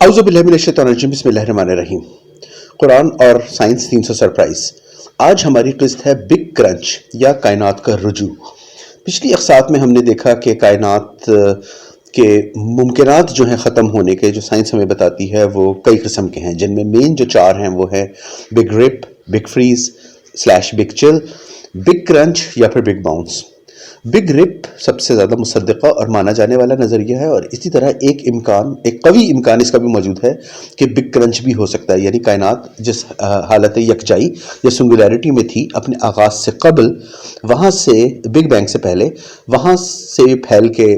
اعوذ باللہ من الشیطان الرجیم، بسم اللہ الرحمن الرحیم۔ قرآن اور سائنس 300 سرپرائز۔ آج ہماری قسط ہے بگ کرنچ یا کائنات کا رجوع۔ پچھلی اقساط میں ہم نے دیکھا کہ کائنات کے ممکنات جو ہیں ختم ہونے کے، جو سائنس ہمیں بتاتی ہے، وہ کئی قسم کے ہیں، جن میں مین جو 4 ہیں وہ ہے بگ رپ، بگ فریز / بگ چل، بگ کرنچ یا پھر بگ باؤنس۔ بگ رپ سب سے زیادہ مصدقہ اور مانا جانے والا نظریہ ہے، اور اسی طرح ایک قوی امکان اس کا بھی موجود ہے کہ بگ کرنچ بھی ہو سکتا ہے، یعنی کائنات جس حالت یکجائی یا سنگولیرٹی میں تھی اپنے آغاز سے قبل، وہاں سے بگ بینگ سے پہلے، وہاں سے پھیل کے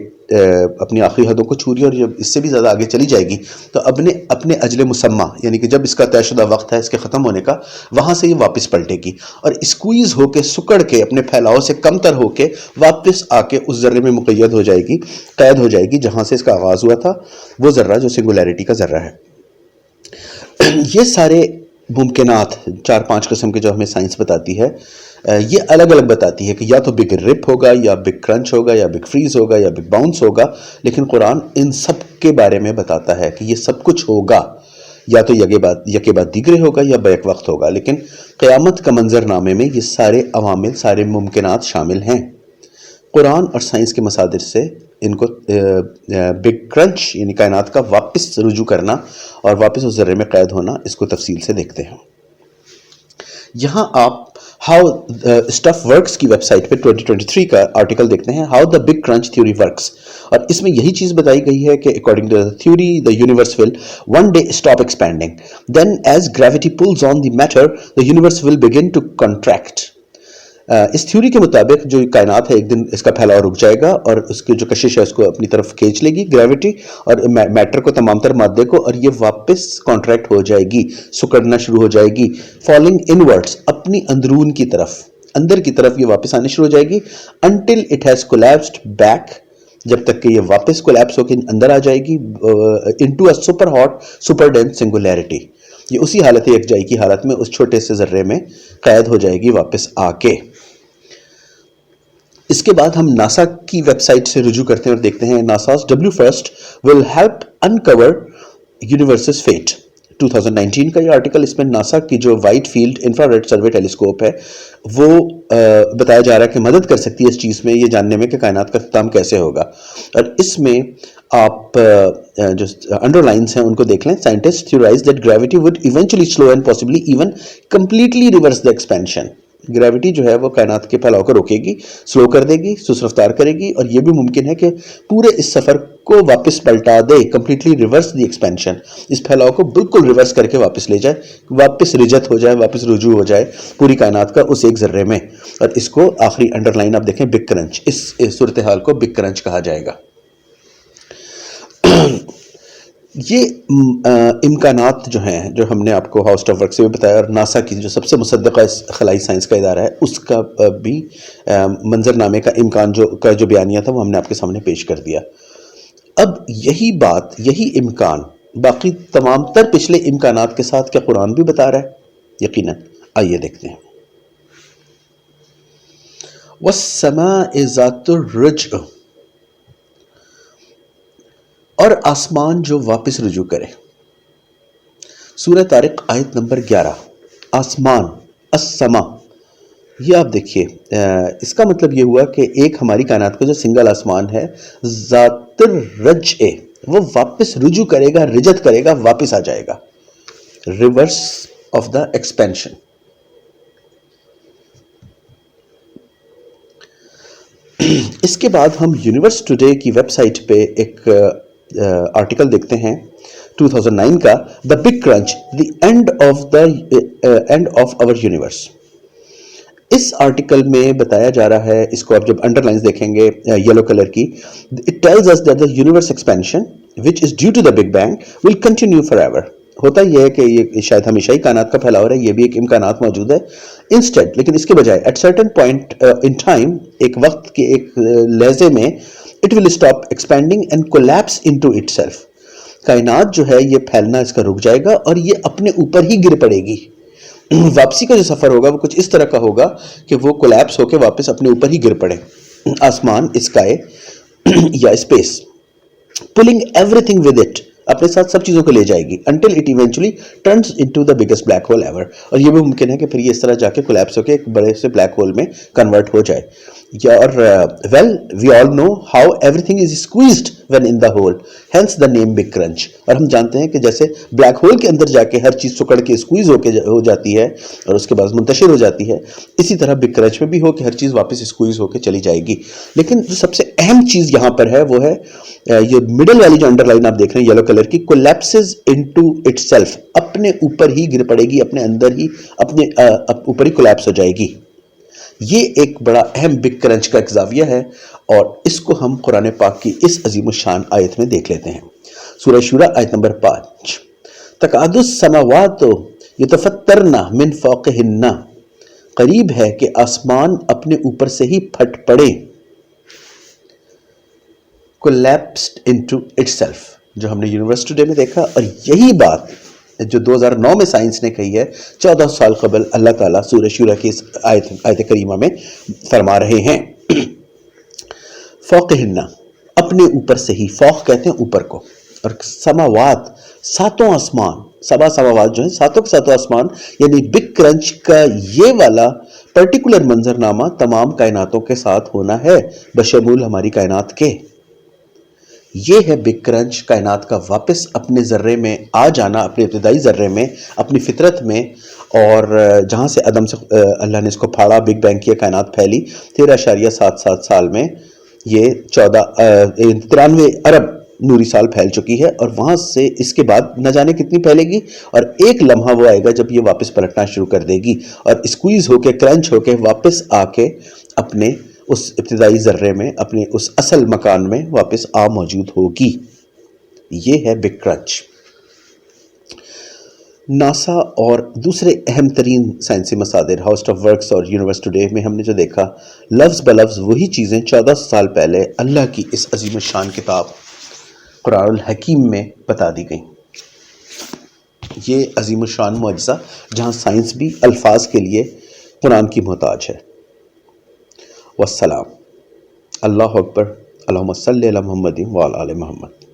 اپنی آخری حدوں کو چھو رہی ہے، اور جب اس سے بھی زیادہ آگے چلی جائے گی تو اپنے اجل مسمى، یعنی کہ جب اس کا طے شدہ وقت ہے اس کے ختم ہونے کا، وہاں سے یہ واپس پلٹے گی اور اسکویز ہو کے، سکڑ کے، اپنے پھیلاؤ سے کم تر ہو کے واپس آ کے اس ذرے میں مقید ہو جائے گی، قید ہو جائے گی جہاں سے اس کا آغاز ہوا تھا، وہ ذرہ جو سنگولیرٹی کا ذرہ ہے۔ یہ سارے ممکنات 4-5 قسم کے جو ہمیں سائنس بتاتی ہے، یہ الگ الگ بتاتی ہے کہ یا تو بگ رپ ہوگا، یا بگ کرنچ ہوگا، یا بگ فریز ہوگا، یا بگ باؤنس ہوگا، لیکن قرآن ان سب کے بارے میں بتاتا ہے کہ یہ سب کچھ ہوگا، یا تو یکے بعد دیگرے ہوگا یا بیک وقت ہوگا، لیکن قیامت کا منظر نامے میں یہ سارے عوامل، سارے ممکنات شامل ہیں۔ قرآن اور سائنس کے مصادر سے ان کو بگ کرنچ یعنی کائنات کا واپس رجوع کرنا اور واپس اس ذرے میں قید ہونا، اس کو تفصیل سے دیکھتے ہیں۔ یہاں آپ ہاؤ اسٹف ورکس کی ویب سائٹ پہ 2023 کا آرٹیکل دیکھتے ہیں، how the big crunch theory works, اور اس میں یہی چیز بتائی گئی ہے کہ according to the theory the universe will one day stop expanding, then as gravity pulls on the matter the universe will begin to contract. اس تھیوری کے مطابق جو کائنات ہے، ایک دن اس کا پھیلاؤ رک جائے گا اور اس کی جو کشش ہے اس کو اپنی طرف کھینچ لے گی گریوٹی، اور میٹر کو، تمام تر مادے کو، اور یہ واپس کانٹریکٹ ہو جائے گی، سکڑنا شروع ہو جائے گی، فالنگ انورڈز، اپنی اندرون کی طرف، اندر کی طرف یہ واپس آنے شروع ہو جائے گی، until it has collapsed back, جب تک کہ یہ واپس کولیپس ہو کے اندر آ جائے گی into a super hot super dense singularity, یہ اسی حالت یکجائی کی حالت میں اس چھوٹے سے ذرے میں قید ہو جائے گی واپس آ کے۔ اس کے بعد ہم ناسا کی ویب سائٹ سے رجوع کرتے ہیں اور دیکھتے ہیں ناسا's W1 will help uncover universe's fate۔ 2019 کا یہ آرٹیکل، اس میں ناسا کی جو white field infrared survey telescope ہے، وہ بتایا جا رہا ہے کہ مدد کر سکتی ہے اس چیز میں، یہ جاننے میں کہ کائنات کا اختتام کیسے ہوگا، اور اس میں آپ جو انڈر لائنز ہیں ان کو دیکھ لیں۔ Scientist theorize that gravity would eventually slow and possibly even completely reverse the expansion۔ Gravity جو ہے وہ کائنات کے پھیلاؤ کو روکے گی، سلو کر دے گی، سست رفتار کرے گی، اور یہ بھی ممکن ہے کہ پورے اس سفر کو واپس پلٹا دے، کمپلیٹلی ریورس دی ایکسپینشن، اس پھیلاؤ کو بالکل ریورس کر کے واپس لے جائے، واپس رجت ہو جائے، واپس رجوع ہو جائے پوری کائنات کا اس ایک ذرے میں، اور اس کو آخری انڈر لائن آپ دیکھیں بگ کرنچ، اس صورتحال کو بگ کرنچ کہا جائے گا۔ یہ امکانات جو ہیں، جو ہم نے آپ کو ہاؤس آف ورک سے بھی بتایا، اور ناسا کی جو سب سے مصدقہ خلائی سائنس کا ادارہ ہے، اس کا بھی منظر نامے کا امکان کا جو بیانیہ تھا وہ ہم نے آپ کے سامنے پیش کر دیا۔ اب یہی بات، یہی امکان باقی تمام تر پچھلے امکانات کے ساتھ کیا قرآن بھی بتا رہا ہے؟ یقیناً، آئیے دیکھتے ہیں۔ وَالسَّمَاءِ ذَاتِ الرَّجْعِ، اور آسمان جو واپس رجوع کرے۔ سورہ طارق آیت نمبر 11، آسمان، السما، یہ آپ دیکھیے، اس کا مطلب یہ ہوا کہ ایک ہماری کائنات کا جو سنگل آسمان ہے، ذات الرجع، وہ واپس رجوع کرے گا، رجت کرے گا، واپس آ جائے گا، ریورس آف دا ایکسپینشن۔ اس کے بعد ہم یونیورس ٹوڈے کی ویب سائٹ پہ ایک آرٹیکل دیکھتے ہیں 2009 کا، the big crunch, the end of our universe. اس آرٹیکل میں بتایا جا رہا ہے، اس کو آپ جب انڈر لائنز دیکھیں گے یلو کلر کی، it tells us that the universe expansion which is due to the big bang will continue forever. ہوتا یہ ہے کہ یہ شاید ہمیشہ ہی کائنات کا پھیلاؤ رہا ہے، یہ بھی ایک امکانات موجود ہے۔ انسٹیڈ، لیکن اس کے بجائے، at certain point in time, ایک وقت کے ایک لحظے میں، it will stop expanding and collapse into itself، کائنات جو ہے یہ پھیلنا اس کا رک جائے گا اور یہ اپنے اوپر ہی گر پڑے گی۔ واپسی کا جو سفر ہوگا وہ کچھ اس طرح کا ہوگا کہ وہ کولیپس ہو کے واپس اپنے اوپر ہی گر پڑے، آسمان، اسکائی یا space, pulling everything with it اپنے ساتھ سب چیزوں کو لے جائے گی until it eventually turns into the biggest black hole ever. اور یہ بھی ممکن ہے کہ پھر یہ اس طرح جا کے کولیپس ہو کے ایک بڑے سے بلیک ہول میں کنورٹ ہو جائے. اور well we all know how everything is squeezed when in the hole, hence the name big crunch. اور ہم جانتے ہیں کہ جیسے بلیک ہول کے اندر جا کے ہر چیز سکڑ کے اسکویز ہو جاتی ہے اور اس کے بعد منتشر ہو جاتی ہے, اسی طرح بگ کرنچ میں بھی ہو کہ ہر چیز واپس اسکویز ہو کے چلی جائے گی. لیکن جو سب سے اہم چیز یہاں پر ہے وہ ہے یہ مڈل والی جو انڈر لائن آپ دیکھ رہے ہیں یلو کلر کی, کولیپسز انٹو اٹ سیلف, اپنے اوپر ہی گر پڑے گی, اپنے اندر ہی اپنے اوپر ہی کولیپس ہو جائے گی. یہ ایک بڑا اہم بگ کرنچ کا ایک زاویہ ہے اور اس کو ہم قرآن پاک کی اس عظیم الشان آیت میں دیکھ لیتے ہیں. سورہ شورى آیت نمبر 5, تکاد السماوات یتفطرن من فوقہن, قریب ہے کہ آسمان اپنے اوپر سے ہی پھٹ پڑے. collapsed into itself, جو ہم نے یونیورسٹی ڈے میں دیکھا, اور یہی بات جو 2009 میں سائنس نے کہی ہے 14 سال قبل اللہ تعالیٰ سورہ شورى کی اس آیت کریمہ میں فرما رہے ہیں. فوقہن, اپنے اوپر سے ہی, فوق کہتے ہیں اوپر کو, اور سماوات, ساتوں آسمان, سبا سماوات جو ہیں ساتوں کے ساتوں آسمان, یعنی بگ کرنچ کا یہ والا پرٹیکولر منظرنامہ تمام کائناتوں کے ساتھ ہونا ہے بشمول ہماری کائنات کے. یہ ہے بگ کرنچ, کائنات کا واپس اپنے ذرے میں آ جانا, اپنے ابتدائی ذرے میں, اپنی فطرت میں, اور جہاں سے عدم سے اللہ نے اس کو پھاڑا, بگ بینگ کیا, کائنات پھیلی 13.77 سال میں, یہ 93 ارب نوری سال پھیل چکی ہے, اور وہاں سے اس کے بعد نہ جانے کتنی پھیلے گی, اور ایک لمحہ وہ آئے گا جب یہ واپس پلٹنا شروع کر دے گی اور اسکویز ہو کے, کرنچ ہو کے واپس آ کے اپنے اس ابتدائی ذرے میں, اپنے اس اصل مکان میں واپس آ موجود ہوگی. یہ ہے بگ کرنچ. ناسا اور دوسرے اہم ترین سائنسی مصادر, ہاؤس آف ورکس اور یونیورسٹی ڈے میں ہم نے جو دیکھا, لفظ بلفظ وہی چیزیں 14 سال پہلے اللہ کی اس عظیم الشان کتاب قرآن الحکیم میں بتا دی گئیں. یہ عظیم الشان معجزہ جہاں سائنس بھی الفاظ کے لیے قرآن کی محتاج ہے. والسلام. اللہ اکبر. اللہم صلی علی محمد وعلی آل محمد.